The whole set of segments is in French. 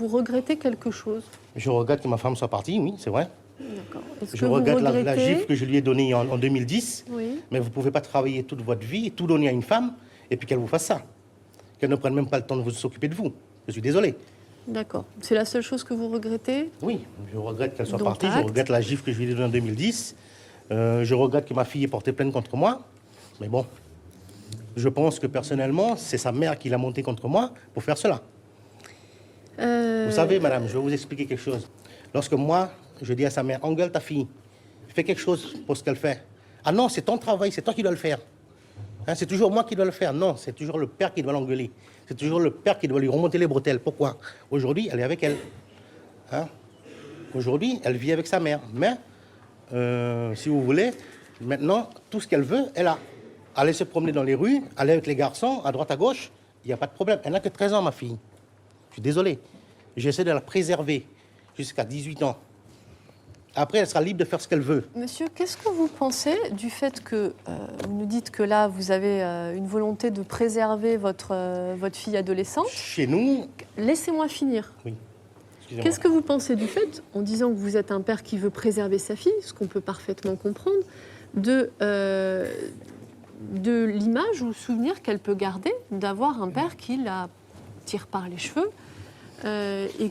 vous regrettez quelque chose? Je regrette que ma femme soit partie, oui, c'est vrai. D'accord. Je regrette la gifle que je lui ai donnée en 2010. Oui. Mais vous ne pouvez pas travailler toute votre vie, tout donner à une femme, et puis qu'elle vous fasse ça. Qu'elle ne prenne même pas le temps de s'occuper de vous. Je suis désolé. D'accord. C'est la seule chose que vous regrettez? Oui, je regrette qu'elle soit Donc, partie. Je regrette la gifle que je lui ai donnée en 2010. Je regrette que ma fille ait porté plainte contre moi. Mais bon, je pense que personnellement, c'est sa mère qui l'a monté contre moi pour faire cela. Vous savez, madame, je vais vous expliquer quelque chose. Lorsque moi, je dis à sa mère, engueule ta fille, fais quelque chose pour ce qu'elle fait. Ah non, c'est ton travail, c'est toi qui dois le faire. Hein, c'est toujours moi qui dois le faire. Non, c'est toujours le père qui doit l'engueuler. C'est toujours le père qui doit lui remonter les bretelles. Pourquoi? Aujourd'hui, elle est avec elle. Hein? Aujourd'hui, elle vit avec sa mère. Mais, si vous voulez, maintenant, tout ce qu'elle veut, elle a. Aller se promener dans les rues, aller avec les garçons, à droite, à gauche, il n'y a pas de problème. Elle n'a que 13 ans, ma fille. Je suis désolé. J'essaie de la préserver jusqu'à 18 ans. Après, elle sera libre de faire ce qu'elle veut. Monsieur, qu'est-ce que vous pensez du fait que, vous nous dites que là, vous avez une volonté de préserver votre fille adolescente? Chez nous... Laissez-moi finir. Oui. Qu'est-ce que vous pensez du fait, en disant que vous êtes un père qui veut préserver sa fille, ce qu'on peut parfaitement comprendre, de l'image ou le souvenir qu'elle peut garder d'avoir un père qui la tire par les cheveux et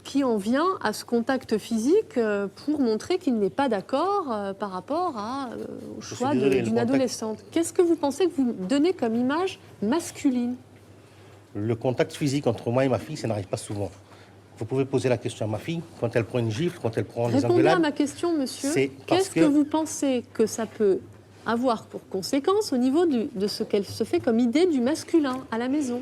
qui en vient à ce contact physique pour montrer qu'il n'est pas d'accord par rapport au choix d'une adolescente. Qu'est-ce que vous pensez que vous donnez comme image masculine? Le contact physique entre moi et ma fille, ça n'arrive pas souvent. Vous pouvez poser la question à ma fille, quand elle prend une gifle, quand elle prend des engueulades. Répondez à ma question, monsieur. Qu'est-ce que vous pensez que ça peut avoir pour conséquence au niveau de ce qu'elle se fait comme idée du masculin à la maison?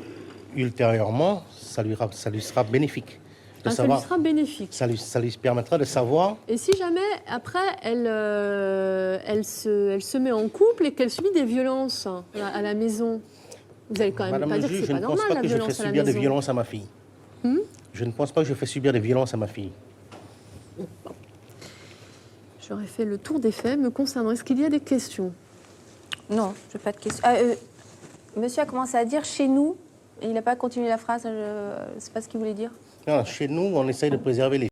Ultérieurement, ça lui sera bénéfique. Ça lui sera bénéfique. Ça lui permettra de savoir... Et si jamais, après, elle se met en couple et qu'elle subit des violences à la maison, vous allez quand même Madame pas dire que c'est pas normal, la violence à la maison. Je ne pense pas que je fais subir des violences à ma fille. Je ne pense pas que je fais subir des violences à ma fille. J'aurais fait le tour des faits me concernant. Est-ce qu'il y a des questions? Non, je n'ai pas de questions. Monsieur a commencé à dire « chez nous ». Il n'a pas continué la phrase, je ne sais pas ce qu'il voulait dire. Non, chez nous, on essaye de préserver les